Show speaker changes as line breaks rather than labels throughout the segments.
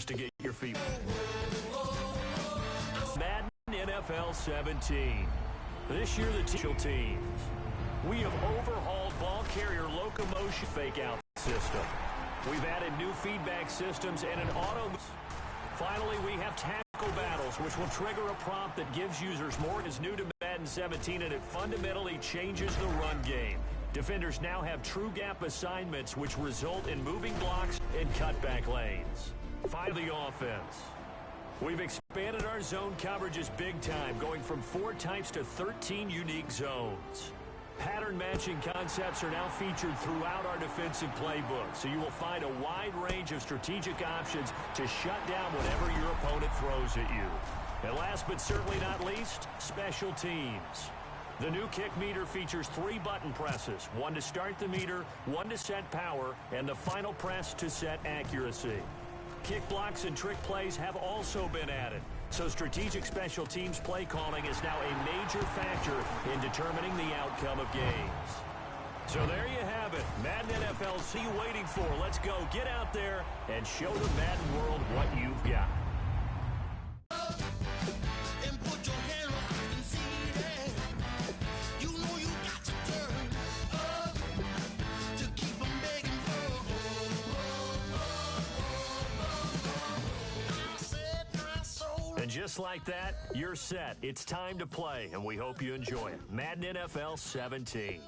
to get your feet. Madden NFL 17. This year, the teams. We have overhauled ball carrier locomotion fake-out system. We've added new feedback systems and an auto. Finally, we have tackle battles, which will trigger a prompt that gives users more. Is new to Madden 17, and it fundamentally changes the run game. Defenders now have true gap assignments, which result in moving blocks and cutback lanes. Finally, offense. We've expanded our zone coverages big time, going from 4 types to 13 unique zones. Pattern matching concepts are now featured throughout our defensive playbook, so you will find a wide range of strategic options to shut down whatever your opponent throws at you. And last but certainly not least, special teams. The new kick meter features 3 button presses, 1 to start the meter, 1 to set power, and the final press to set accuracy. Kick blocks and trick plays have also been added, so strategic special teams play calling is now a major factor in determining the outcome of games. So there you have it. Madden NFL, see you waiting for. Let's go. Get out there and show the Madden world what you've got. And just like that, you're set. It's time to play, and we hope you enjoy it. Madden NFL 17.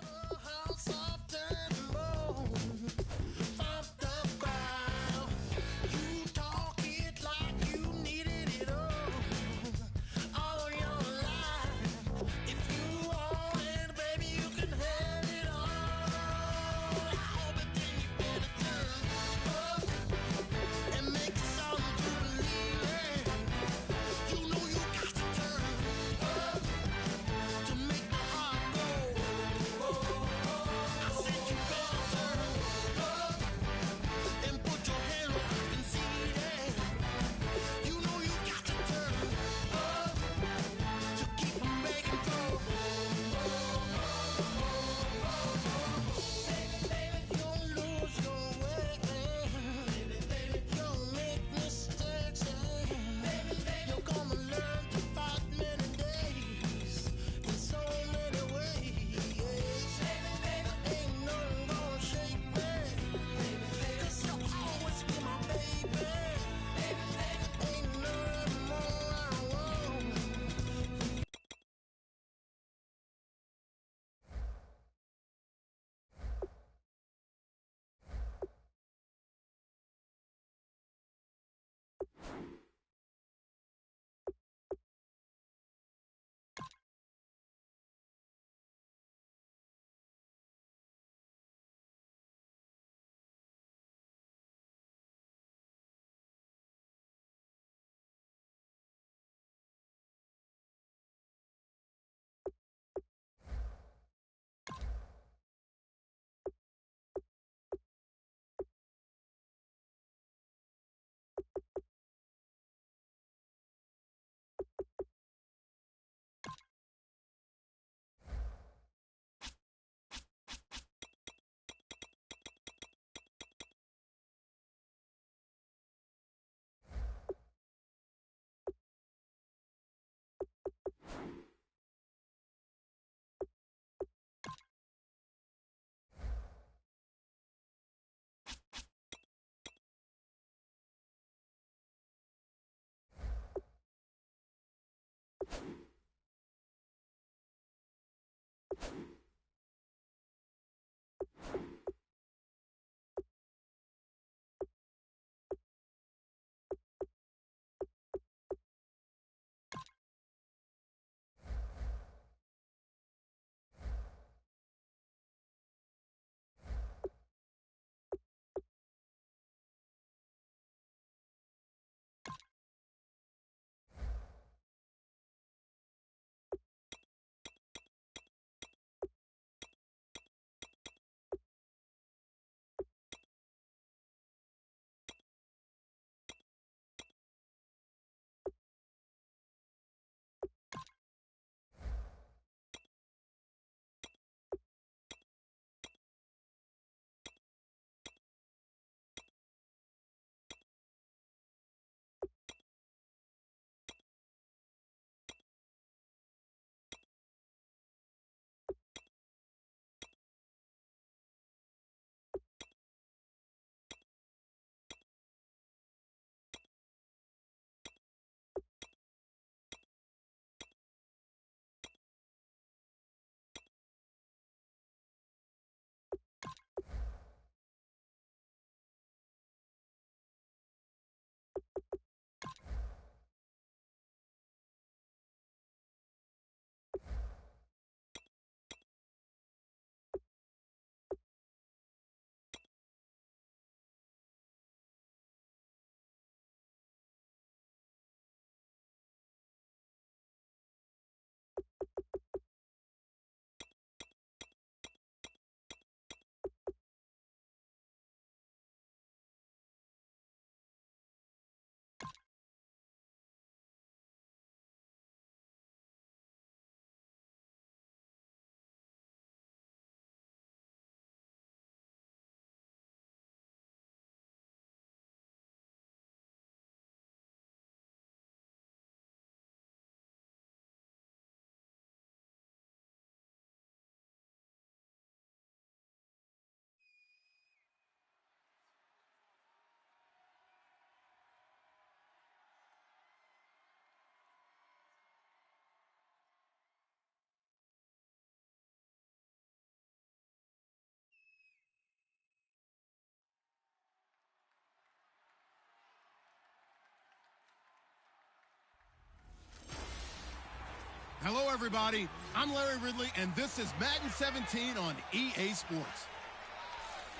Hello, everybody. I'm Larry Ridley, and this is Madden 17 on EA Sports.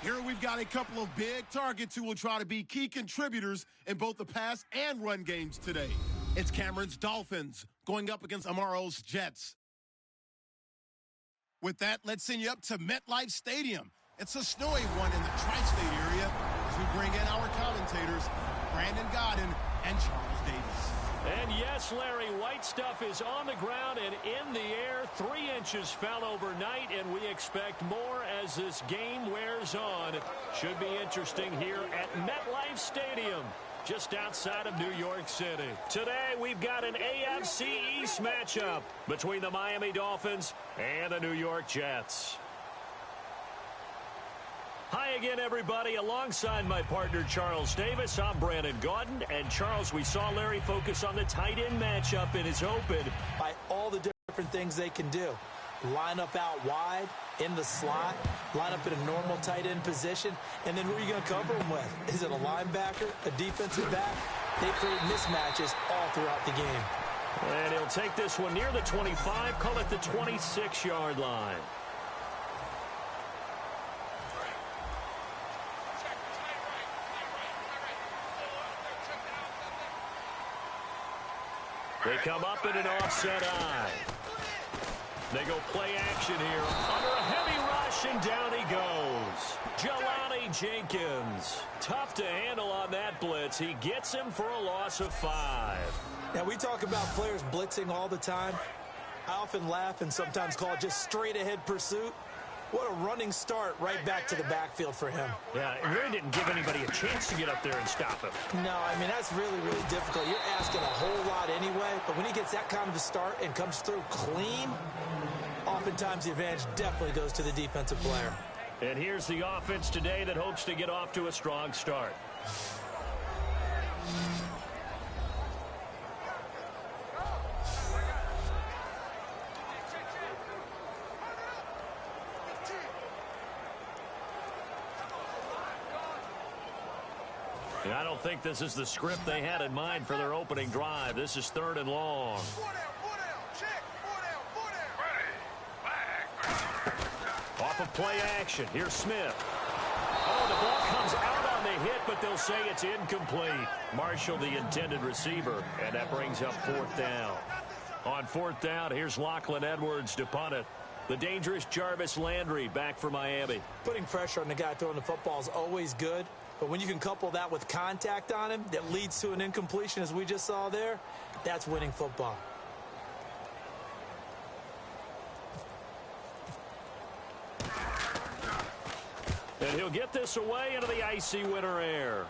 Here we've got a couple of big targets who will try to be key contributors in both the pass and run games today. It's Cameron's Dolphins going up against Amaro's Jets. With that, let's send you up to MetLife Stadium. It's a snowy one in the tri-state area as we bring in our commentators, Brandon Godden and Charles Davis.
And yes, Larry, white stuff is on the ground and in the air. 3 inches fell overnight, and we expect more as this game wears on. Should be interesting here at MetLife Stadium, just outside of New York City. Today, we've got an AFC East matchup between the Miami Dolphins and the New York Jets. Hi again, everybody. Alongside my partner, Charles Davis, I'm Brandon Gaudin. And, Charles, we saw Larry focus on the tight end matchup in his open.
By all the different things they can do. Line up out wide, in the slot, line up in a normal tight end position, and then who are you going to cover them with? Is it a linebacker, a defensive back? They create mismatches all throughout the game.
And he'll take this one near the 25, call it the 26-yard line. They come up in an offset eye. They go play action here. Under a heavy rush, and down he goes. Jelani Jenkins. Tough to handle on that blitz. He gets him for a loss of 5.
Now, we talk about players blitzing all the time. I often laugh and sometimes call it just straight-ahead pursuit. What a running start right back to the backfield for him.
Yeah, it really didn't give anybody a chance to get up there and stop him.
No, I mean, that's really, really difficult. You're asking a whole lot anyway, but when he gets that kind of a start and comes through clean, oftentimes the advantage definitely goes to the defensive player.
And here's the offense today that hopes to get off to a strong start. And I don't think this is the script they had in mind for their opening drive. This is 3rd and long. Off of play action. Here's Smith. Oh, the ball comes out on the hit, but they'll say it's incomplete. Marshall, the intended receiver, and that brings up 4th down. On 4th down, here's Lachlan Edwards to punt it. The dangerous Jarvis Landry back for Miami.
Putting pressure on the guy throwing the football is always good, but when you can couple that with contact on him that leads to an incompletion, as we just saw there, that's winning football.
And he'll get this away into the icy winter air.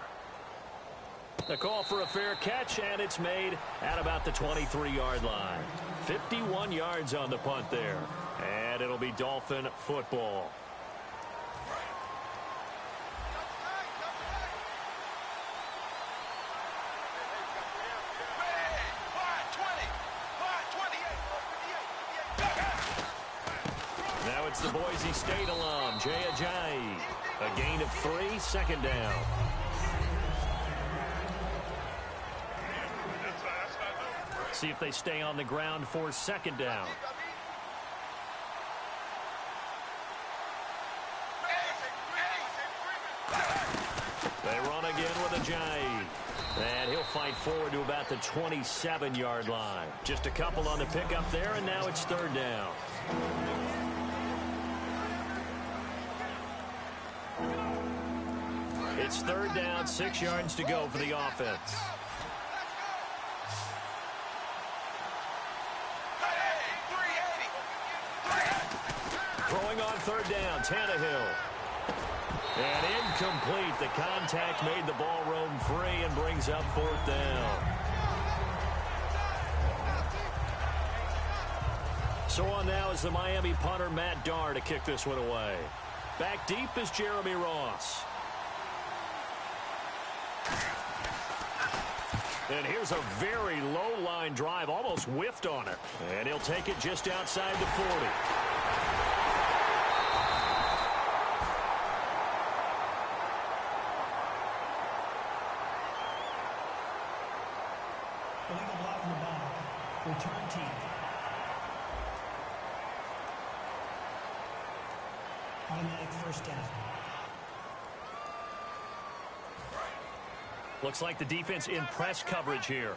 The call for a fair catch, and it's made at about the 23-yard line. 51 yards on the punt there. And it'll be Dolphin football. Now it's the Boise State alum, Jay Ajayi. A gain of 3, 2nd down. See if they stay on the ground for 2nd down. They run again with Ajayi. And he'll fight forward to about the 27-yard line. Just a couple on the pickup there, and now it's 3rd down. It's 3rd down, 6 yards to go for the offense. Throwing on 3rd down, Tannehill. And incomplete. The contact made the ball roam free and brings up 4th down. So on now is the Miami punter, Matt Darr, to kick this one away. Back deep is Jeremy Ross. And here's a very low line drive, almost whiffed on it. And he'll take it just outside the 40.
Return team. Automatic first down.
Looks like the defense in press coverage here.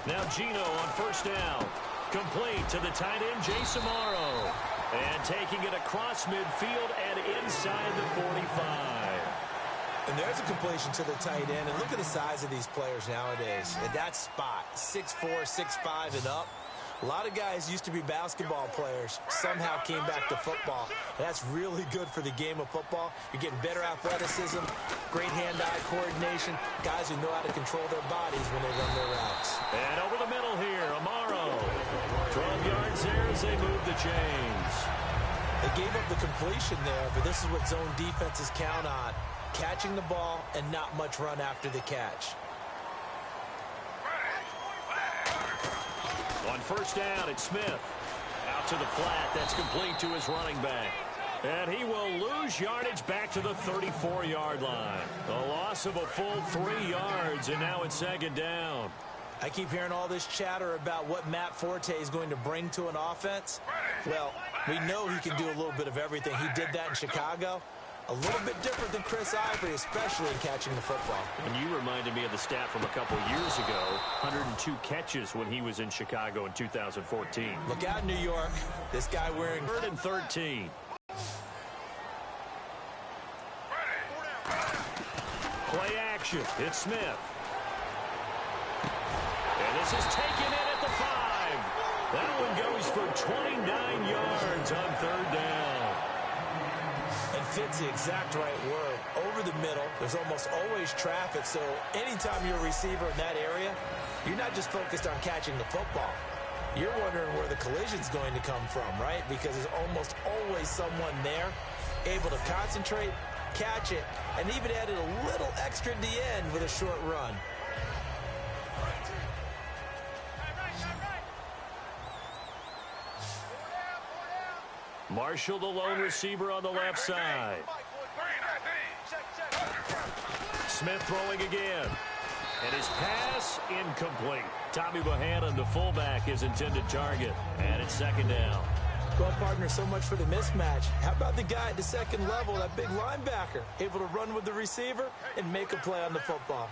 Now Gino on first down. Complete to the tight end, Jason Morrow. And taking it across midfield and inside the 45.
And there's a completion to the tight end. And look at the size of these players nowadays. At that spot, 6'4", 6'5", and up. A lot of guys used to be basketball players, somehow came back to football. And that's really good for the game of football. You're getting better athleticism, great hand-eye coordination, guys who know how to control their bodies when they run their routes.
And over the middle here, Amaro. 12 yards there as they move the chains.
They gave up the completion there, but this is what zone defenses count on, catching the ball and not much run after the catch.
On first down, it's Smith. Out to the flat. That's complete to his running back. And he will lose yardage back to the 34-yard line. A loss of a full 3 yards, and now it's second down.
I keep hearing all this chatter about what Matt Forte is going to bring to an offense. Well, we know he can do a little bit of everything. He did that in Chicago. A little bit different than Chris Ivory, especially in catching the football.
And you reminded me of the stat from a couple years ago. 102 catches when he was in Chicago in 2014.
Look out, New York. This guy wearing
3rd and 13. Play action. It's Smith. And this is taken in at the 5. That one goes for 29 yards on 3rd down.
And fits the exact right word. Over the middle, there's almost always traffic, so anytime you're a receiver in that area, you're not just focused on catching the football. You're wondering where the collision's going to come from, right? Because there's almost always someone there able to concentrate, catch it, and even added a little extra at the end with a short run.
Marshall, the lone receiver on the left side. Smith throwing again. And his pass incomplete. Tommy Bohannon, the fullback, his intended target. And it's second down.
Well, partner, so much for the mismatch. How about the guy at the second level, that big linebacker, able to run with the receiver and make a play on the football?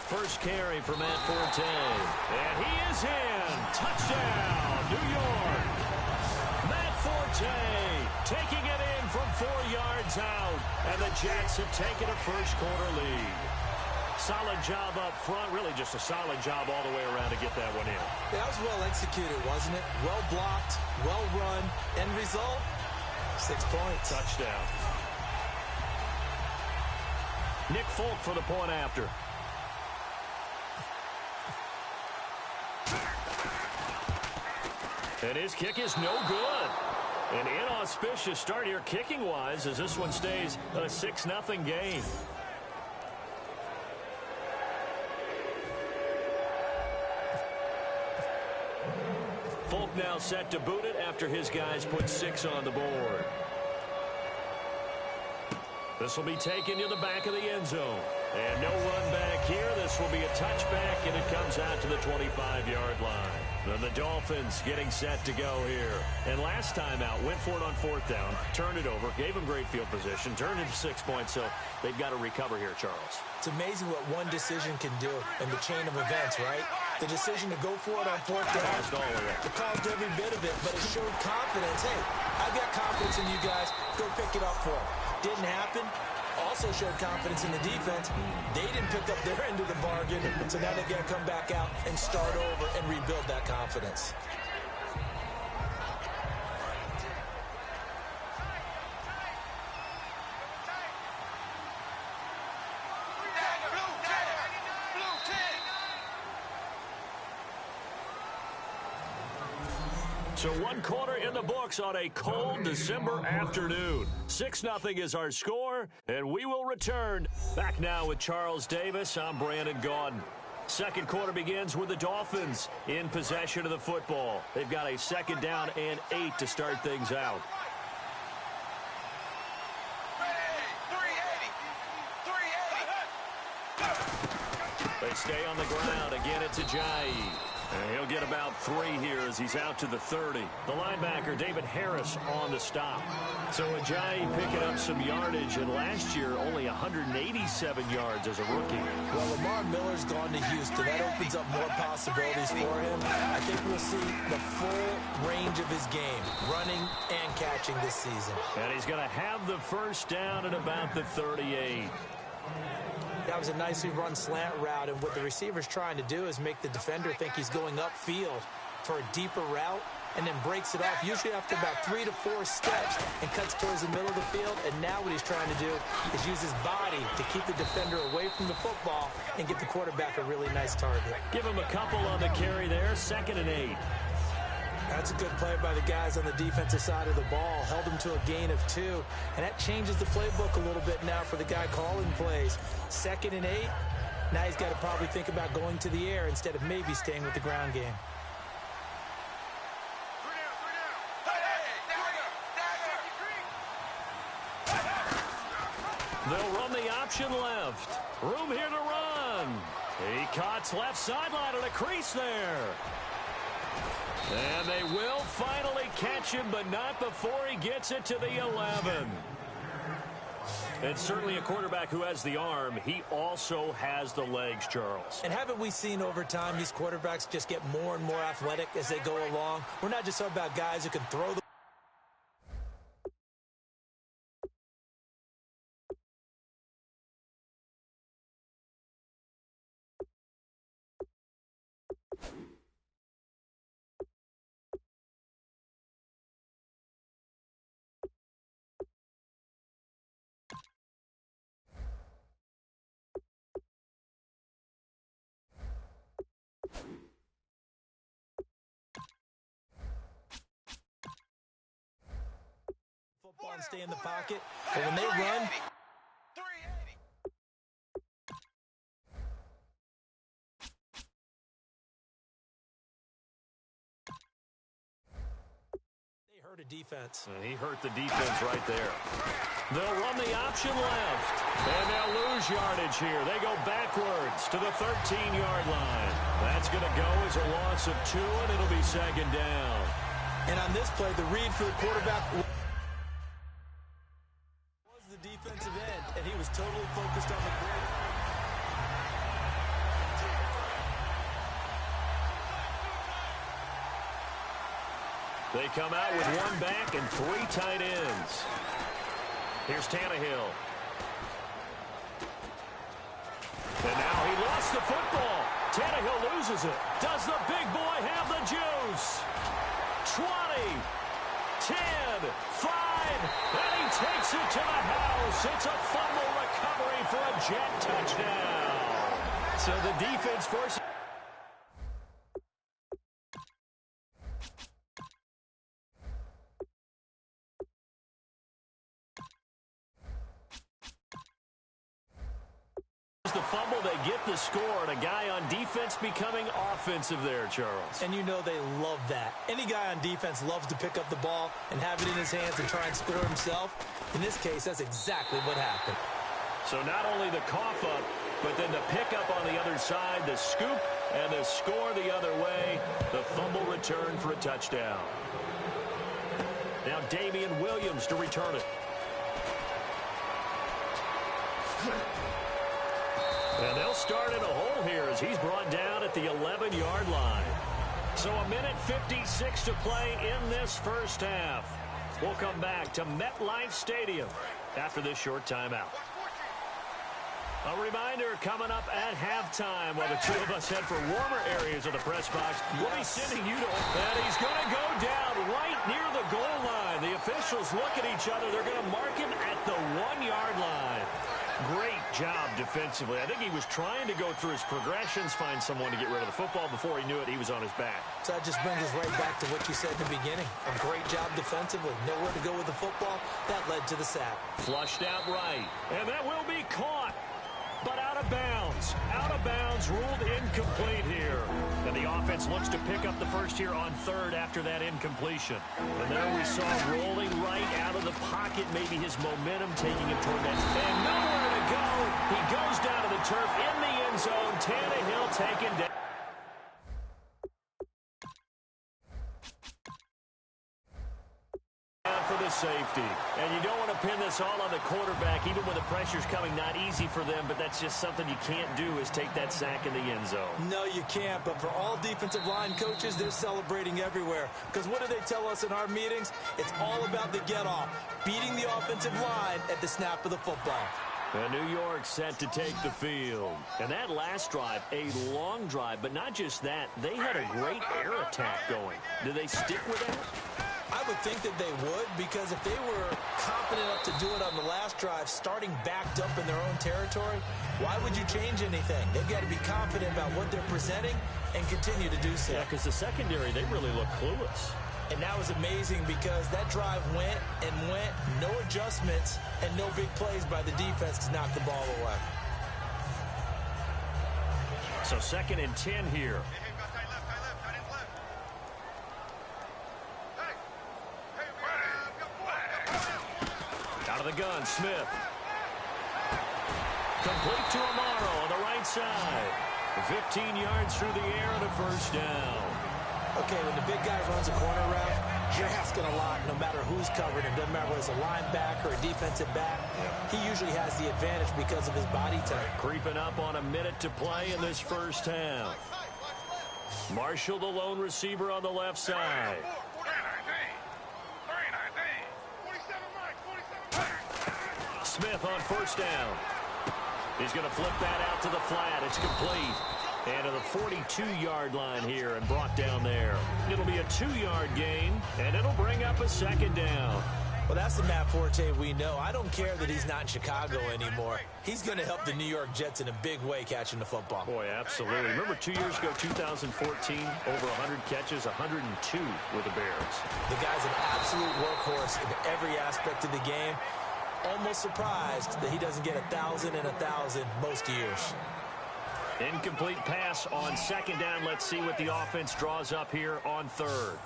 First carry for Matt Forte. And he is in. Touchdown, New York. Matt Forte taking it in from 4 yards out. And the Jets have taken a first-quarter lead. Solid job up front. Really just a solid job all the way around to get that one in.
That was well executed, wasn't it? Well blocked, well run. End result, 6 points.
Touchdown. Nick Folk for the point after. And his kick is no good. An inauspicious start here kicking-wise as this one stays a 6-0 game. Folk now set to boot it after his guys put 6 on the board. This will be taken to the back of the end zone. And no run back here. This will be a touchback, and it comes out to the 25-yard line. And the Dolphins getting set to go here. And last time out, went for it on 4th down, turned it over, gave them great field position, turned it to 6 points, so they've got to recover here, Charles.
It's amazing what one decision can do in the chain of events, right? The decision to go for it on 4th down, it caused every bit of it, but it showed confidence. Hey, I've got confidence in you guys. Go pick it up for them. Didn't happen. Also showed confidence in the defense. They didn't pick up their end of the bargain, so now they've got to come back out and start over and rebuild that confidence.
So 1 quarter in the books on a cold December afternoon. 6-0 is our score, and we will return. Back now with Charles Davis. I'm Brandon Gaudin. Second quarter begins with the Dolphins in possession of the football. They've got a 2nd down and 8 to start things out. They stay on the ground. Again, it's Ajayi. And he'll get about 3 here as he's out to the 30. The linebacker, David Harris, on the stop. So Ajayi picking up some yardage, and last year only 187 yards as a rookie.
Well, Lamar Miller's gone to Houston. That opens up more possibilities for him. I think we'll see the full range of his game, running and catching this season.
And he's going to have the first down at about the 38.
That was a nicely run slant route, and what the receiver's trying to do is make the defender think he's going upfield for a deeper route, and then breaks it off, usually after about 3 to 4 steps, and cuts towards the middle of the field. And now what he's trying to do is use his body to keep the defender away from the football and get the quarterback a really nice target.
Give him a couple on the carry there, 2nd and 8.
That's a good play by the guys on the defensive side of the ball. Held him to a gain of 2. And that changes the playbook a little bit now for the guy calling plays. 2nd and 8. Now he's got to probably think about going to the air instead of maybe staying with the ground game.
They'll run the option left. Room here to run. He cuts left sideline and a crease there. And they will finally catch him, but not before he gets it to the 11. And certainly a quarterback who has the arm, he also has the legs, Charles.
And haven't we seen over time these quarterbacks just get more and more athletic as they go along? We're not just talking about guys who can throw the football and stay in the pocket, but when they run, they hurt a defense.
And he hurt the defense right there. They'll run the option left, and they'll lose yardage here. They go backwards to the 13-yard line. That's going to go as a loss of 2, and it'll be 2nd down.
And on this play, the read for the quarterback was the defensive end, and he was totally focused on the play.
They come out with 1 back and 3 tight ends. Here's Tannehill. And now he lost the football. Tannehill loses it. Does the big boy have the juice? 20, 10, 5, and he takes it to the house. It's a fumble recovery for a jet touchdown. So the defense forces the fumble, they get the score, and a guy on defense becoming offensive there, Charles.
And you know they love that. Any guy on defense loves to pick up the ball and have it in his hands and try and score himself. In this case, that's exactly what happened.
So not only the cough up, but then the pickup on the other side, the scoop, and the score the other way. The fumble return for a touchdown. Now Damian Williams to return it. And they'll start in a hole here as he's brought down at the 11-yard line. So 1:56 to play in this first half. We'll come back to MetLife Stadium after this short timeout. A reminder coming up at halftime while the two of us head for warmer areas of the press box. We'll be sending you to, and he's going to go down right near the goal line. The officials look at each other. They're going to mark him at the 1-yard line. Great job defensively. I think he was trying to go through his progressions, find someone to get rid of the football. Before he knew it, he was on his back.
So that just brings us right back to what you said in the beginning. A great job defensively. Nowhere to go with the football. That led to the sack.
Flushed out right. And that will be caught. But out of bounds. Out of bounds, ruled incomplete here. And the offense looks to pick up the first here on 3rd after that incompletion. And there we saw rolling right out of the pocket, maybe his momentum taking him toward that. And nowhere to go. He goes down to the turf in the end zone. Tannehill taken down. For the safety. And you don't want to pin this all on the quarterback, even when the pressure's coming. Not easy for them, but that's just something you can't do, is take that sack in the end zone.
No, you can't. But for all defensive line coaches, they're celebrating everywhere. Because what do they tell us in our meetings? It's all about the get-off, beating the offensive line at the snap of the football.
And New York set to take the field. And that last drive, a long drive, but not just that. They had a great air attack going. Do they stick with that?
I would think that they would, because if they were confident enough to do it on the last drive, starting backed up in their own territory, why would you change anything? They've got to be confident about what they're presenting and continue to do so.
Yeah, because the secondary, they really look clueless.
And that was amazing because that drive went and went, no adjustments, and no big plays by the defense to knock the ball away.
So 2nd and 10 here. Out of the gun, Smith. Complete to Amaro on the right side. 15 yards through the air and a first down.
Okay, when the big guy runs a corner route, you're asking a lot no matter who's covering him. Doesn't matter whether it's a linebacker or a defensive back. He usually has the advantage because of his body type.
Creeping up on a minute to play in this first half. Marshall, the lone receiver on the left side. Smith on first down. He's going to flip that out to the flat. It's complete. And to the 42-yard line here and brought down there. It'll be a 2-yard gain, and it'll bring up a second down.
Well, that's the Matt Forte we know. I don't care that he's not in Chicago anymore. He's going to help the New York Jets in a big way catching the football.
Boy, absolutely. Remember 2 years ago, 2014, over 100 catches, 102 with the Bears.
The guy's an absolute workhorse in every aspect of the game. Almost surprised that he doesn't get 1,000 and 1,000 most years.
Incomplete pass on second down. Let's see what the offense draws up here on third.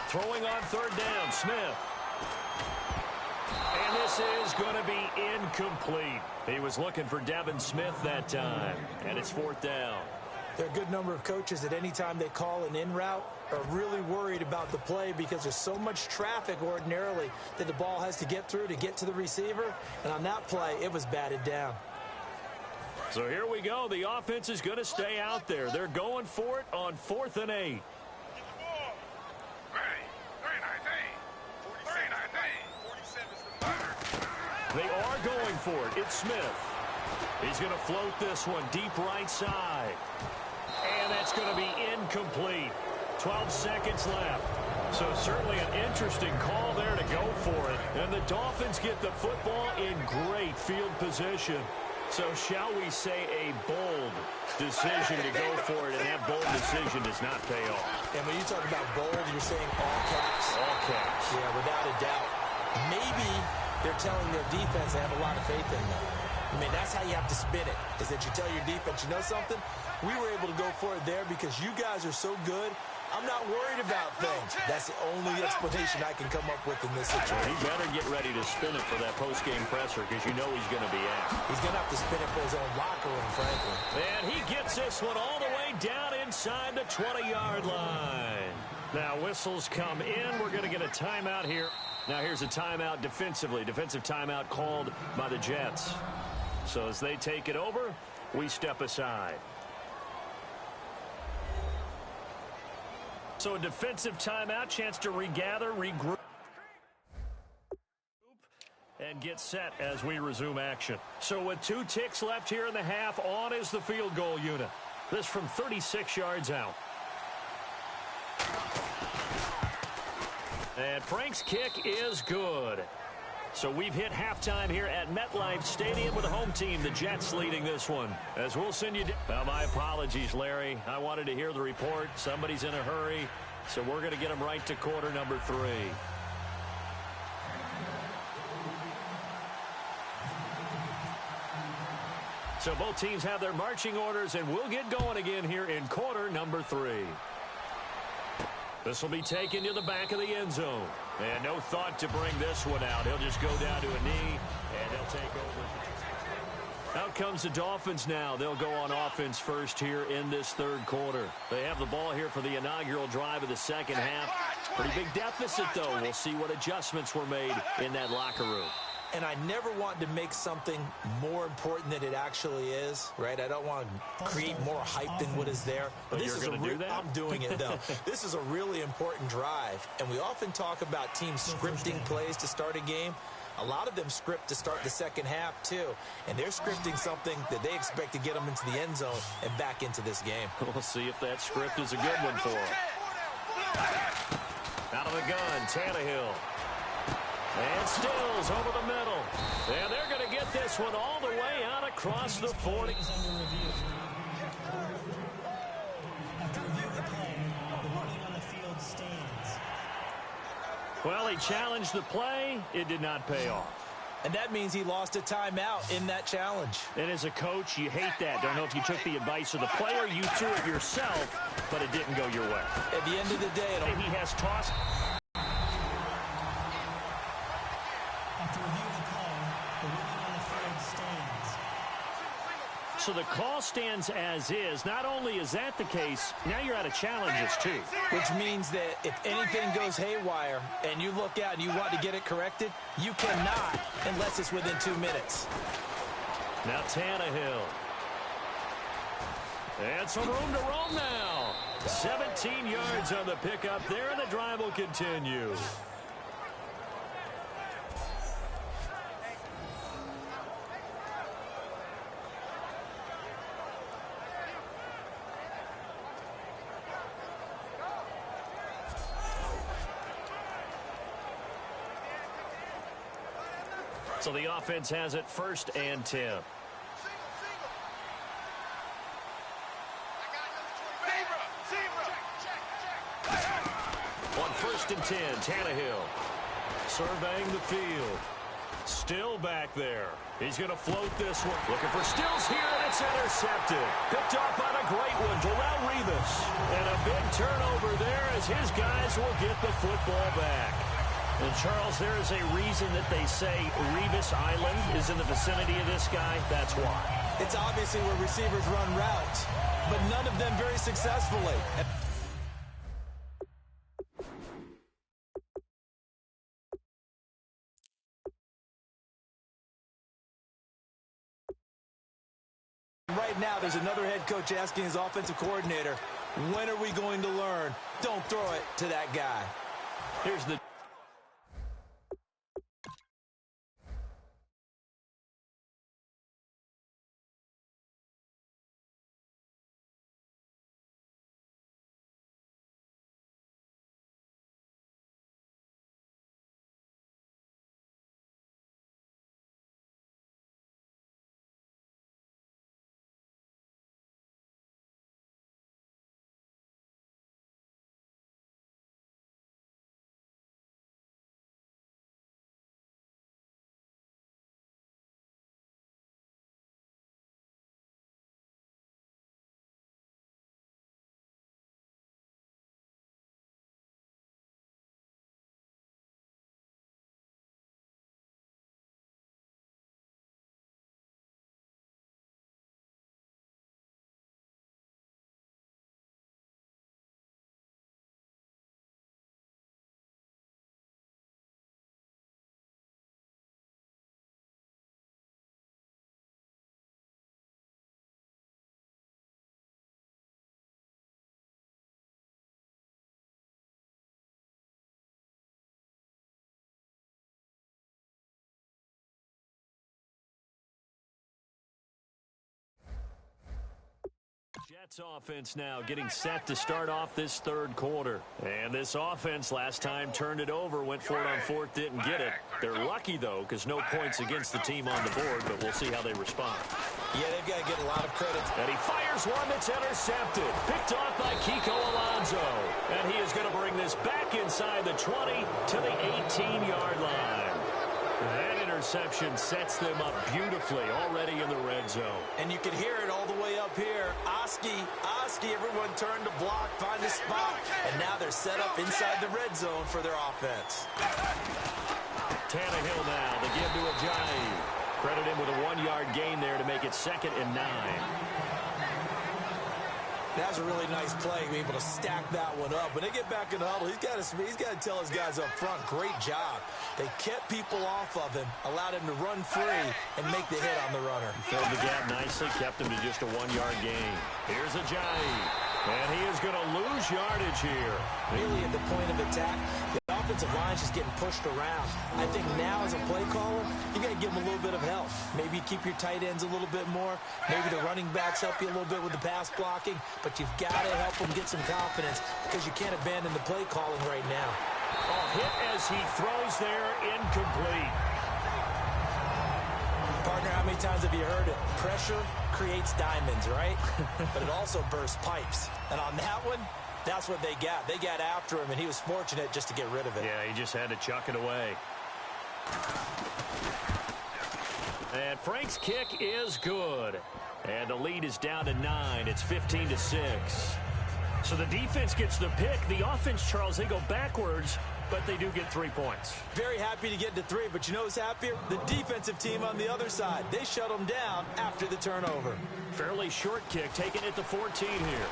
Throwing on third down, Smith. And this is going to be incomplete. He was looking for Devin Smith that time, and it's fourth down.
There are a good number of coaches that any time they call an in route are really worried about the play because there's so much traffic ordinarily that the ball has to get through to get to the receiver. And on that play, it was batted down.
So here we go. The offense is going to stay out there. They're going for it on 4th and 8. They are going for it. It's Smith. He's going to float this one deep right side. And that's going to be incomplete. 12 seconds left. So certainly an interesting call there to go for it. And the Dolphins get the football in great field position. So shall we say a bold decision to go for it, and that bold decision does not pay off.
And when you talk about bold, you're saying all caps.
All caps.
Yeah, without a doubt. Maybe they're telling their defense they have a lot of faith in them. I mean, that's how you have to spin it, is that you tell your defense, you know something? We were able to go for it there because you guys are so good. I'm not worried about things. That's the only explanation I can come up with in this situation.
He better get ready to spin it for that post-game presser because you know he's going to be asked.
He's going to have to spin it for his own locker room, frankly.
And he gets this one all the way down inside the 20-yard line. Now whistles come in. We're going to get a timeout here. Now here's a timeout defensively. Defensive timeout called by the Jets. So as they take it over, we step aside. So a defensive timeout, chance to regather, regroup, and get set as we resume action. So with 2 ticks left here in the half, on is the field goal unit. This from 36 yards out. And Frank's kick is good. So we've hit halftime here at MetLife Stadium with the home team, the Jets, leading this one. As we'll send you... Well, my apologies, Larry. I wanted to hear the report. Somebody's in a hurry. So we're going to get them right to quarter number 3. So both teams have their marching orders, and we'll get going again here in quarter number 3. This will be taken to the back of the end zone. And no thought to bring this one out. He'll just go down to a knee, and they'll take over. Out comes the Dolphins now. They'll go on offense first here in this third quarter. They have the ball here for the inaugural drive of the second half. Pretty big deficit, though. We'll see what adjustments were made in that locker room.
And I never want to make something more important than it actually is, right? I don't want to create more hype than what is there. But this is I'm doing it, though. This is a really important drive. And we often talk about teams scripting plays to start a game. A lot of them script to start the second half, too. And they're scripting something that they expect to get them into the end zone and back into this game.
We'll see if that script is a good one for them. Out of the gun, Tannehill. And Stills over the middle. And they're going to get this one all the way out across the 40.
After review of the play, the running on the field stands.
Well, he challenged the play. It did not pay off.
And that means he lost a timeout in that challenge.
And as a coach, you hate that. Don't know if you took the advice of the player, you threw it yourself, but it didn't go your way.
At the end of the day,
he has tossed.
After review of the play, the running on the field stands.
So the call stands as is. Not only is that the case, now you're out of challenges, too.
Which means that if anything goes haywire and you look out and you want to get it corrected, you cannot unless it's within 2 minutes.
Now Tannehill. And some room to roam now. 17 yards on the pickup there, and the drive will continue. So the offense has it 1st and 10. On 1st and 10, Tannehill surveying the field. Still back there. He's going to float this one. Looking for Stills here, and it's intercepted. Picked off on a great one, Darrelle Revis. And a big turnover there as his guys will get the football back. And, Charles, there is a reason that they say Revis Island is in the vicinity of this guy. That's why.
It's obviously where receivers run routes, but none of them very successfully. Right now, there's another head coach asking his offensive coordinator, when are we going to learn? Don't throw it to that guy.
Here's the... Jets offense now getting set to start off this third quarter. And this offense last time turned it over, went for it on 4th, didn't get it. They're lucky, though, because no points against the team on the board, but we'll see how they respond.
Yeah, they've got to get a lot of credit.
And he fires one that's intercepted. Picked off by Kiko Alonso. And he is going to bring this back inside the 20 to the 18-yard line. That interception sets them up beautifully already in the red zone.
And you can hear it all the way up here. Oski, everyone turned to block, find a spot, and now they're set up inside the red zone for their offense.
Tannehill now, the give to Ajayi. Credit him with a 1-yard gain there to make it 2nd and 9.
That was a really nice play, be able to stack that one up. When they get back in the huddle, he's got to tell his guys up front, great job. They kept people off of him, allowed him to run free, and make the hit on the runner.
Filled the gap nicely, kept him to just a 1-yard gain. Here's Ajayi, and he is going to lose yardage here.
Really at the point of attack, the offensive line's just getting pushed around. I think now as a play caller, you got to give them a little bit of help. Maybe keep your tight ends a little bit more. Maybe the running backs help you a little bit with the pass blocking. But you've got to help them get some confidence because you can't abandon the play calling right now.
Oh, hit as he throws there, incomplete.
Partner, how many times have you heard it? Pressure creates diamonds, right? But it also bursts pipes. And on that one, that's what they got. They got after him, and he was fortunate just to get rid of it.
Yeah, he just had to chuck it away. And Frank's kick is good. And the lead is down to 9. It's 15-6. So the defense gets the pick. The offense, Charles, they go backwards, but they do get 3 points.
Very happy to get to 3, but you know who's happier? The defensive team on the other side. They shut them down after the turnover.
Fairly short kick, taking it to 14 here.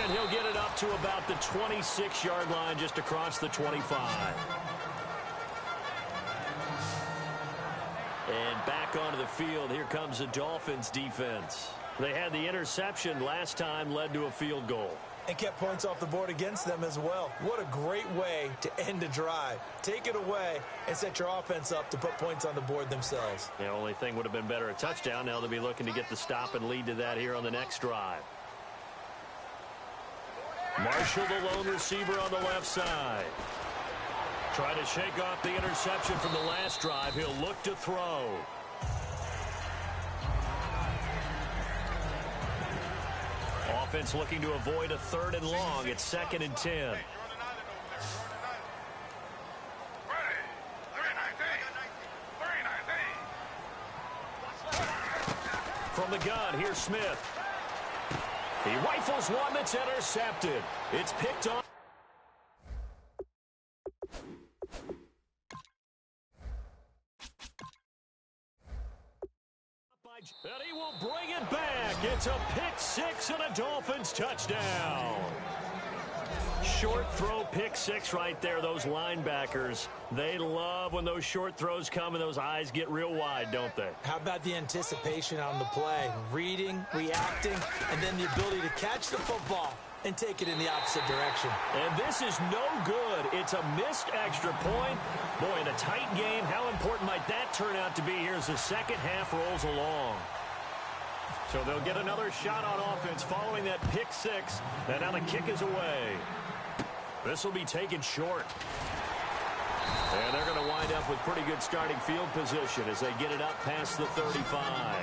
And he'll get it up to about the 26-yard line, just across the 25. And back onto the field, here comes the Dolphins defense. They had the interception last time, led to a field goal.
And kept points off the board against them as well. What a great way to end a drive. Take it away and set your offense up to put points on the board themselves.
The only thing would have been better, a touchdown. Now they'll be looking to get the stop and lead to that here on the next drive. Marshall, the lone receiver on the left side. Trying to shake off the interception from the last drive. He'll look to throw. Offense looking to avoid a 3rd and long. It's 2nd and 10. From the gun, here's Smith. He rifles one that's intercepted. It's picked off. And he will bring it back. It's a pick 6 and a Dolphins touchdown. Short throw, pick 6 right there. Those linebackers, they love when those short throws come and those eyes get real wide, don't they?
How about the anticipation on the play? Reading, reacting, and then the ability to catch the football and take it in the opposite direction.
And this is no good. It's a missed extra point. Boy, in a tight game, how important might that turn out to be here as the second half rolls along? So they'll get another shot on offense following that pick 6. And now the kick is away. This will be taken short. And they're going to wind up with pretty good starting field position as they get it up past the 35.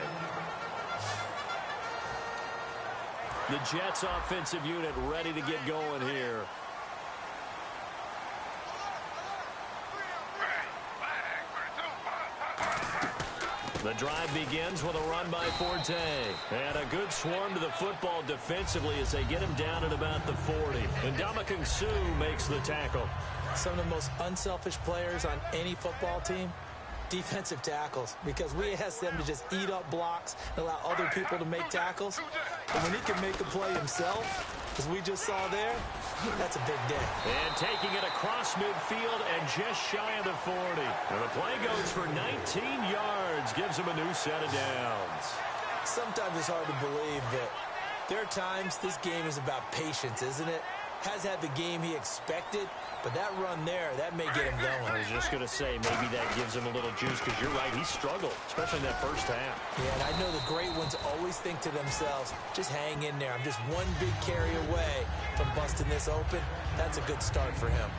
The Jets offensive unit ready to get going here. The drive begins with a run by Forte. And a good swarm to the football defensively as they get him down at about the 40. And Ndamukong Suh makes the tackle.
Some of the most unselfish players on any football team, defensive tackles, because we ask them to just eat up blocks and allow other people to make tackles. And when he can make a play himself, as we just saw there, that's a big day.
And taking it across midfield and just shy of the 40. And the play goes for 19 yards, gives him a new set of downs.
Sometimes it's hard to believe that there are times this game is about patience, isn't it? Has had the game he expected, but that run there, that may get him going.
I was just going to say, maybe that gives him a little juice, because you're right, he struggled, especially in that first half.
Yeah, and I know the great ones always think to themselves, just hang in there. I'm just one big carry away from busting this open. That's a good start for him.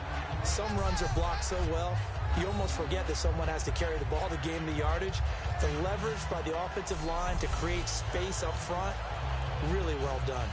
Some runs are blocked so well, you almost forget that someone has to carry the ball to gain the yardage. The leverage by the offensive line to create space up front, really well done.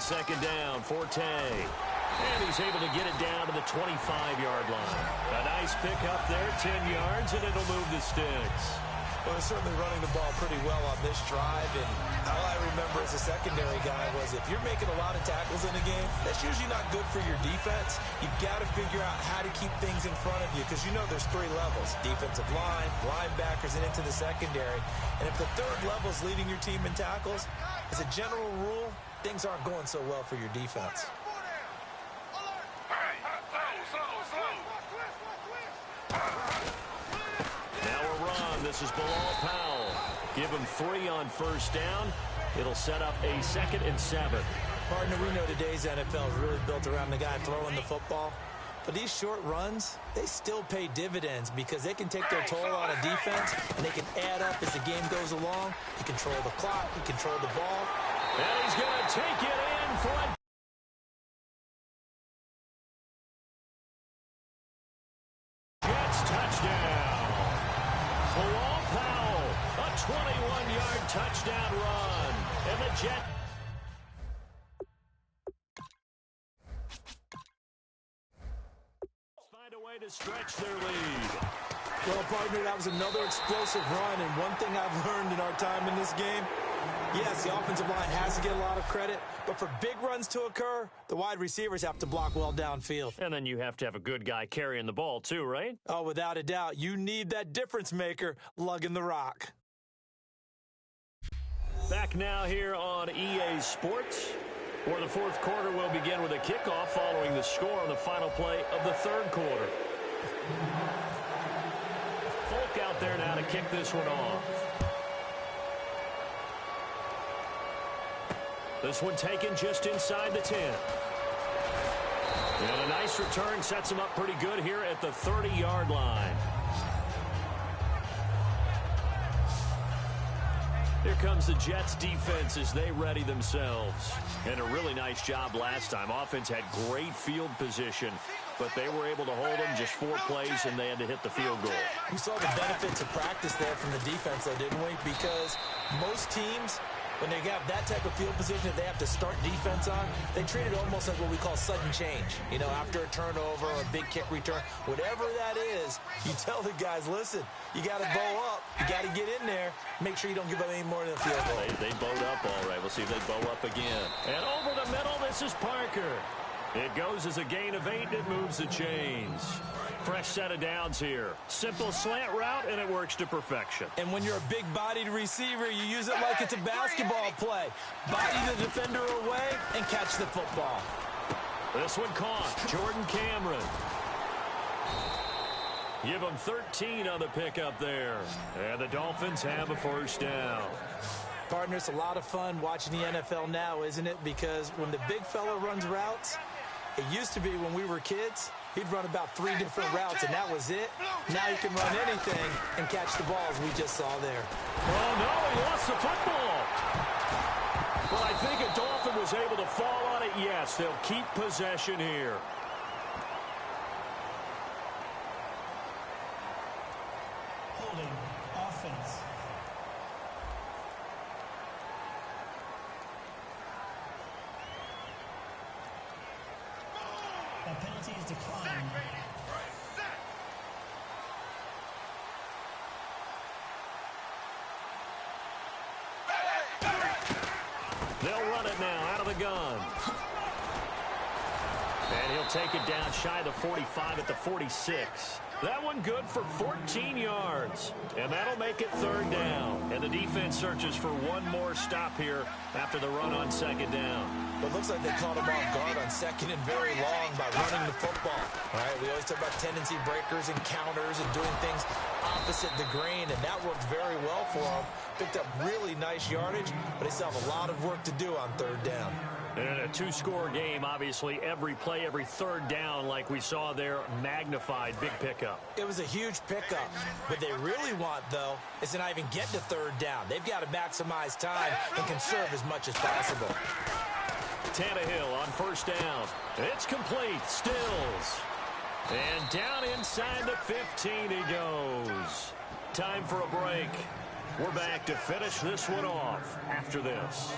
second down. Forte. And he's able to get it down to the 25-yard line. A nice pickup there, 10 yards, and it'll move the sticks.
Well, they're certainly running the ball pretty well on this drive, and all I remember as a secondary guy was if you're making a lot of tackles in a game, that's usually not good for your defense. You've got to figure out how to keep things in front of you because you know there's three levels: defensive line, linebackers, and into the secondary. And if the third level is leading your team in tackles, as a general rule, things aren't going so well for your defense.
This is Powell. Give him 3 on first down. It'll set up a 2nd and 7.
Partner, we know today's NFL is really built around the guy throwing the football. But these short runs, they still pay dividends because they can take their toll on a defense, and they can add up as the game goes along. You control the clock, you control the ball.
And he's going to take it in for a Jets touchdown. Powell, a 21-yard touchdown run. And the Jets. Find a way to stretch their lead.
Well, partner, that was another explosive run. And one thing I've learned in our time in this game, yes, the offensive line has to get a lot of credit, but for big runs to occur, the wide receivers have to block well downfield.
And then you have to have a good guy carrying the ball too, right?
Oh, without a doubt. You need that difference maker lugging the rock.
Back now here on EA Sports, where the fourth quarter will begin with a kickoff following the score on the final play of the third quarter. Folk out there now to kick this one off. This one taken just inside the 10. And a nice return sets him up pretty good here at the 30-yard line. Here comes the Jets defense as they ready themselves. And a really nice job last time. Offense had great field position, but they were able to hold them just 4 plays, and they had to hit the field goal.
We saw the benefits of practice there from the defense, though, didn't we? Because most teams, when they have that type of field position that they have to start defense on, they treat it almost like what we call sudden change. You know, after a turnover or a big kick return, whatever that is, you tell the guys, listen, you got to bow up. You got to get in there. Make sure you don't give up any more than a field goal.
They bowed up all right. We'll see if they bow up again. And over the middle, this is Parker. It goes as a gain of 8. It moves the chains. Fresh set of downs here. Simple slant route, and it works to perfection.
And when you're a big-bodied receiver, you use it like it's a basketball play. Body the defender away and catch the football.
This one caught. Jordan Cameron. Give them 13 on the pickup there. And the Dolphins have a first down.
Partner, it's a lot of fun watching the NFL now, isn't it? Because when the big fella runs routes, it used to be when we were kids, he'd run about 3 different routes, and that was it. Now he can run anything and catch the ball, as we just saw there.
Oh, no, he lost the football. Well, I think a Dolphin was able to fall on it. Yes, they'll keep possession here.
Holding offense. That penalty is declined.
They'll run it now out of the gun. And he'll take it down shy of the 45 at the 46. That one good for 14 yards. And that'll make it third down. And the defense searches for one more stop here after the run on second down.
But it looks like they caught him off guard on second and very long by running the football. All right, we always talk about tendency breakers and counters and doing things opposite the grain, and that worked very well for them. Picked up really nice yardage, but they still have a lot of work to do on third down.
And in a 2-score game, obviously, every play, every third down, like we saw there, magnified, big pickup.
It was a huge pickup. What they really want, though, is to not even get to third down. They've got to maximize time and conserve as much as possible.
Tannehill on first down. It's complete. Stills. And down inside the 15 he goes. Time for a break. We're back to finish this one off after this.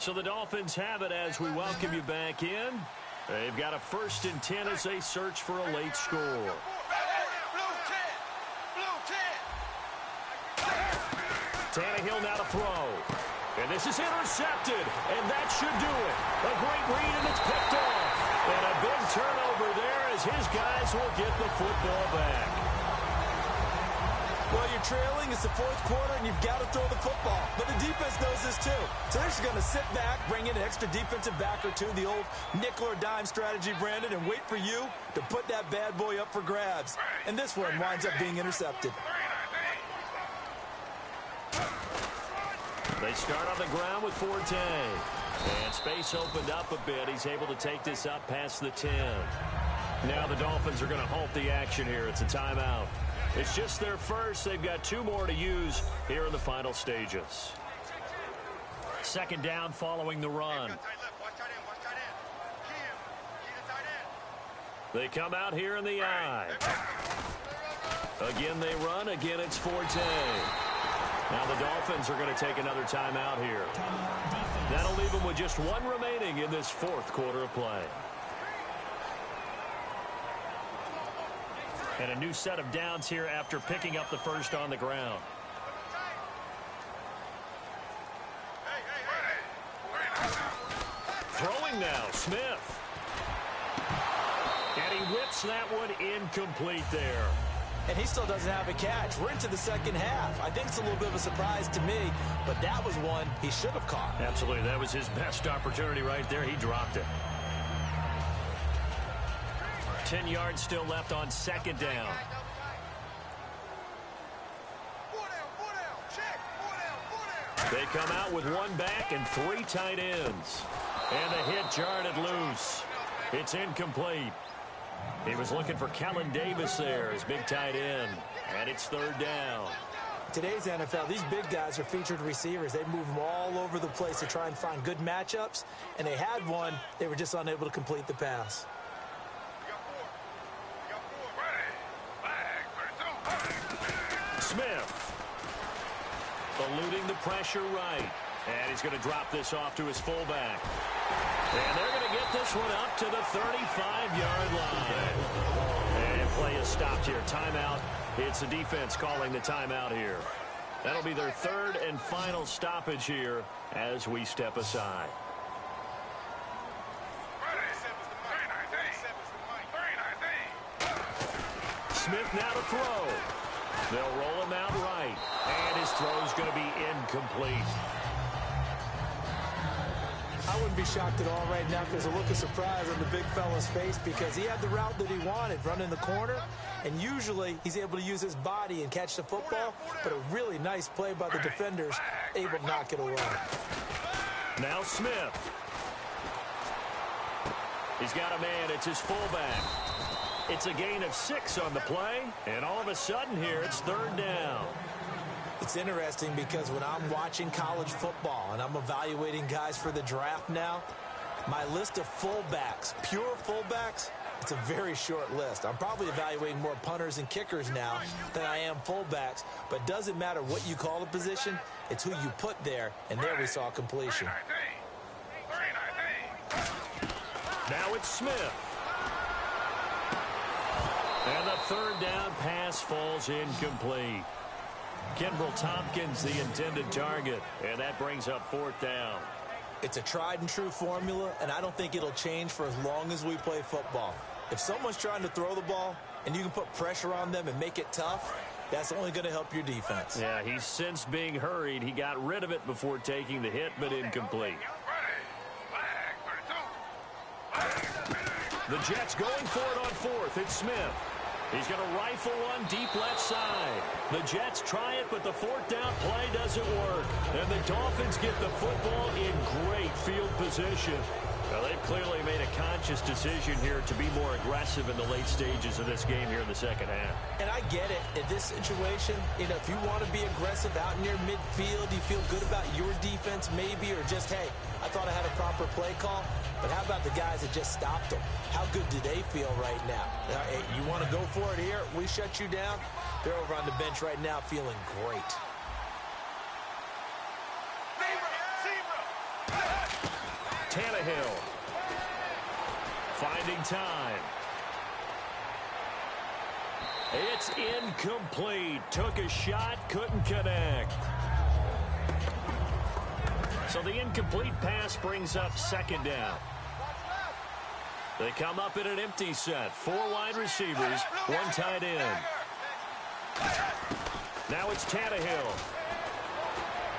So the Dolphins have it as we welcome you back in. They've got a 1st and 10 as they search for a late score. Tannehill now to throw. And this is intercepted, and that should do it. A great read, and it's picked off. And a big turnover there as his guys will get the football back.
Well, you're trailing. It's the 4th quarter, and you've got to throw the football. But the defense knows this, too. So they're just going to sit back, bring in an extra defensive back or two, the old nickel or dime strategy, Brandon, and wait for you to put that bad boy up for grabs. And this one winds up being intercepted.
They start on the ground with Forte. And space opened up a bit. He's able to take this up past the 10. Now the Dolphins are going to halt the action here. It's a timeout. It's just their first. They've got 2 more to use here in the final stages. 2nd down following the run. They come out here in the I. Again they run. Again it's Forte. Now the Dolphins are going to take another timeout here. That'll leave them with just 1 remaining in this 4th quarter of play. And a new set of downs here after picking up the first on the ground. Throwing now, Smith. And he whips that one incomplete there.
And he still doesn't have a catch. We're into the 2nd half. I think it's a little bit of a surprise to me, but that was one he should have caught.
Absolutely. That was his best opportunity right there. He dropped it. 10 yards still left on 2nd down. They come out with 1 back and 3 tight ends. And the hit jarred it loose. It's incomplete. He was looking for Kellen Davis there, his big tight end. And it's 3rd down.
Today's NFL, these big guys are featured receivers. They move them all over the place to try and find good matchups. And they had one. They were just unable to complete the pass.
Smith. Eluding the pressure right. And he's going to drop this off to his fullback. And they're going to get this one up to the 35-yard line. And play is stopped here. Timeout. It's the defense calling the timeout here. That'll be their 3rd and final stoppage here as we step aside. Smith now to throw. They'll roll him out right. And his throw's going to be incomplete.
I wouldn't be shocked at all right now because a look of surprise on the big fella's face because he had the route that he wanted, running the corner, and usually he's able to use his body and catch the football, but a really nice play by the defenders, able to knock it away.
Now Smith. He's got a man. It's his fullback. It's a gain of 6 on the play, and all of a sudden here it's 3rd down.
It's interesting because when I'm watching college football and I'm evaluating guys for the draft now, my list of fullbacks, pure fullbacks, it's a very short list. I'm probably evaluating more punters and kickers now than I am fullbacks, but it doesn't matter what you call a position, it's who you put there, and there we saw completion.
Now it's Smith. And the 3rd down pass falls incomplete. Kenbrell Tompkins, the intended target, and that brings up 4th down.
It's a tried and true formula, and I don't think it'll change for as long as we play football. If someone's trying to throw the ball and you can put pressure on them and make it tough, that's only going to help your defense.
Yeah, he's since being hurried. He got rid of it before taking the hit, but incomplete. The Jets going for it on 4th. It's Smith. He's going to rifle one deep left side. The Jets try it, but the 4th down play doesn't work. And the Dolphins get the football in great field position. Well, they've clearly made a conscious decision here to be more aggressive in the late stages of this game here in the 2nd half.
And I get it. In this situation, you know, if you want to be aggressive out near midfield, you feel good about your defense maybe, or just, hey, I thought I had a proper play call. But how about the guys that just stopped them? How good do they feel right now? Hey, you want to go for it here? We shut you down? They're over on the bench right now feeling great.
ending time. It's incomplete. Took a shot, couldn't connect. So the incomplete pass brings up second down. They come up in an empty set. 4 wide receivers, 1 tight end. Now it's Tannehill.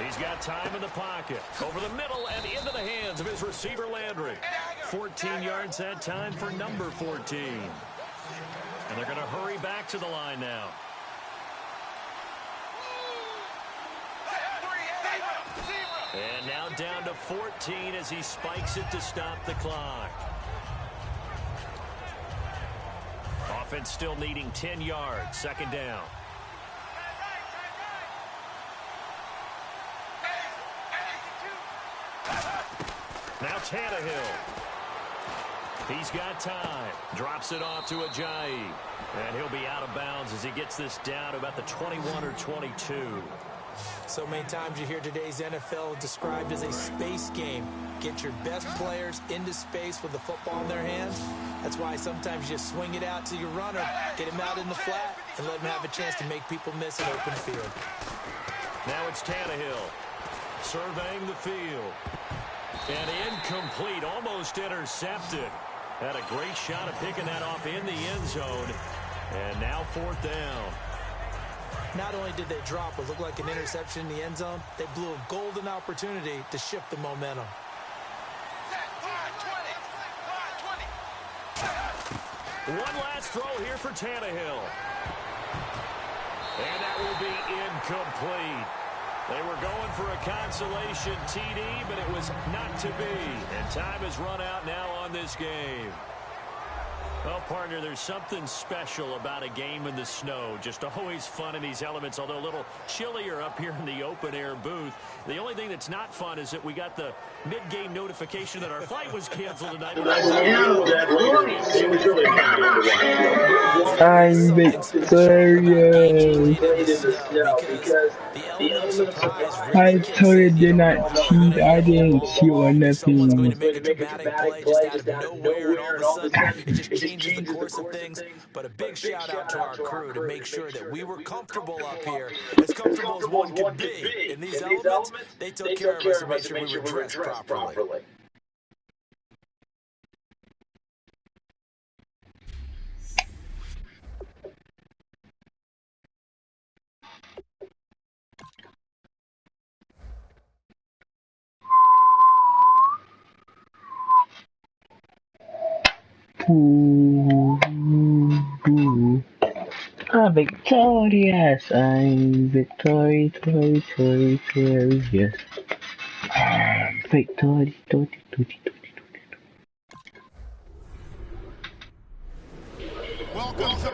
He's got time in the pocket. Over the middle and into the hands of his receiver, Landry. 14 yards that time for number 14. And they're going to hurry back to the line now. And now down to 14 as he spikes it to stop the clock. Offense still needing 10 yards. Second down. Now Tannehill. He's got time. Drops it off to Ajayi. And he'll be out of bounds as he gets this down to about the 21 or 22.
So many times you hear today's NFL described as a space game. Get your best players into space with the football in their hands. That's why sometimes you just swing it out to your runner, get him out in the flat, and let him have a chance to make people miss an open field.
Now it's Tannehill surveying the field. And incomplete, almost intercepted. Had a great shot at picking that off in the end zone. And now 4th down.
Not only did they drop what looked like an interception in the end zone, they blew a golden opportunity to shift the momentum.
One last throw here for Tannehill. And that will be incomplete. They were going for a consolation TD, but it was not to be. And time has run out now on this game. Well, partner, there's something special about a game in the snow. Just always fun in these elements, although a little chillier up here in the open-air booth. The only thing that's not fun is that we got the mid-game notification that our flight was canceled tonight.
I'm victorious. I totally did not cheat. I didn't cheat or nothing.
Going to make a dramatic play just out of nowhere, and all of a sudden it just changes the course of things. But a big shout out to our crew to make sure that we were comfortable up here, as comfortable as one could be. In these elements, they took care of us and made sure we were dressed properly.
I'm victorious. I'm victorious. I'm victorious.
Welcome to...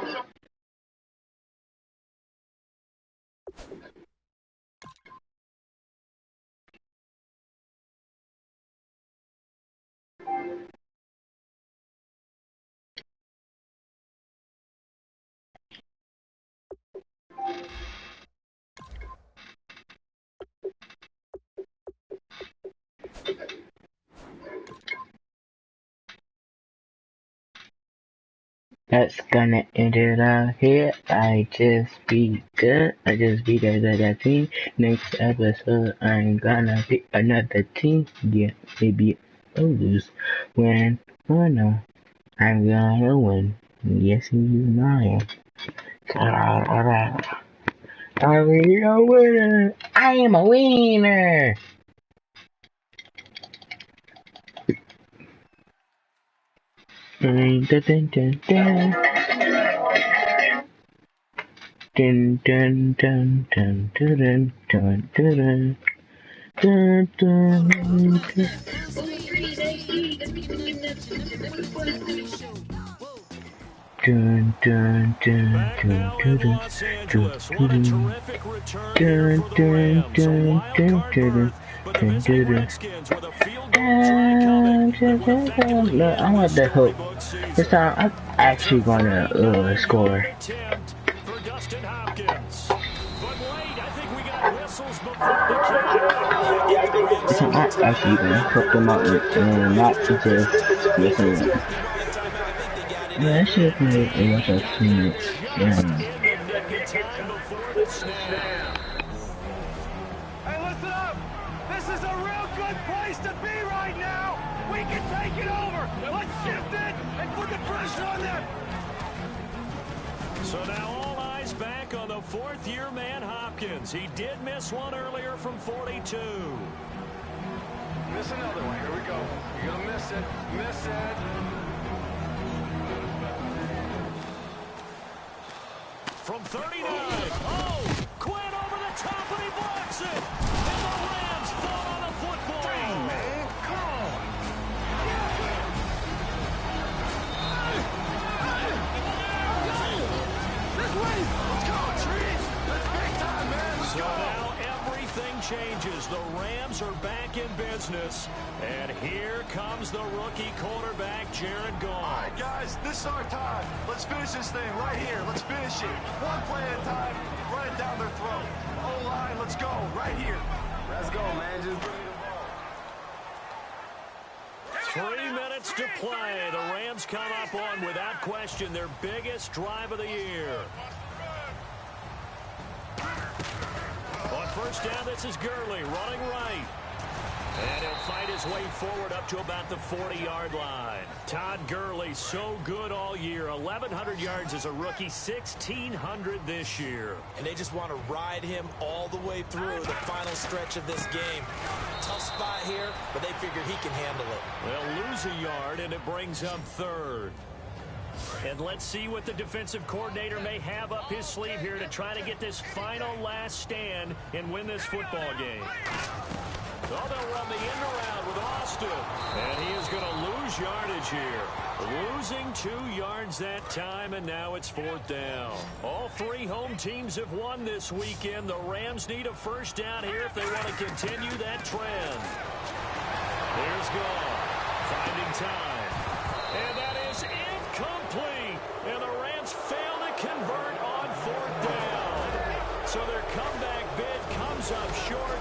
That's gonna end it out here. I just be good. I just be that team. Next episode, I'm gonna pick another team. Yeah, maybe I'll lose. Win or no, I'm gonna win. Yes, you know I am. I'm a winner. I am a winner. Dun dun dun dun. Dun dun dun dun dun dun dun dun dun dun. Dun dun dun
Back
dun
now
dun
in
dun
Los Angeles. What a
dun
terrific return here for the Rams. A wild card berth, but the visiting Redskins with a field goal try coming. That would effectively
No,
end
I want
the
the hope.
storybook season.
This time I'm actually gonna score.
Attempt for Dustin Hopkins. But wait, I think we got whistles before the kick.
This time I'm actually gonna put them out and not just listen. that shit like it was a sweet.
Just in the nick of time before the snap.
Hey, listen up. This is a real good place to be right now. We can take it over. Let's shift it and put the pressure on them.
So now all eyes back on the fourth-year man Hopkins. He did miss one earlier from 42.
Miss another one. Here we go. You're going to miss it. Miss it.
From 39. Oh! Quinn over the top, and he blocks it. And the Rams fall on the football.
Dang, man. Come on. This way. Let's go, Trees. That's big time, man. Let's
So
go.
now everything changes. The Rams are back in business. And here comes the rookie quarterback, Jared Goff.
All right, guys, this is our time. Let's finish this thing right here. Let's finish it. One play at a time. Run it down their throat. O-line, let's go. Right here. Let's go, man. Just bring me the ball.
3 minutes to play. The Rams come up on, without question, their biggest drive of the year. On first down, this is Gurley running right. And he'll fight his way forward up to about the 40-yard line. Todd Gurley, so good all year. 1,100 yards as a rookie, 1,600 this year.
And they just want to ride him all the way through the final stretch of this game. Tough spot here, but they figure he can handle it.
They'll lose a yard, and it brings up third. And let's see what the defensive coordinator may have up his sleeve here to try to get this final last stand and win this football game. Oh, they'll run the end around with Austin. And he is going to lose yardage here. Losing 2 yards that time, and now it's fourth down. All three home teams have won this weekend. The Rams need a first down here if they want to continue that trend. Here's Goff, finding time. And that is incomplete. And the Rams fail to convert on fourth down. So their comeback bid comes up short.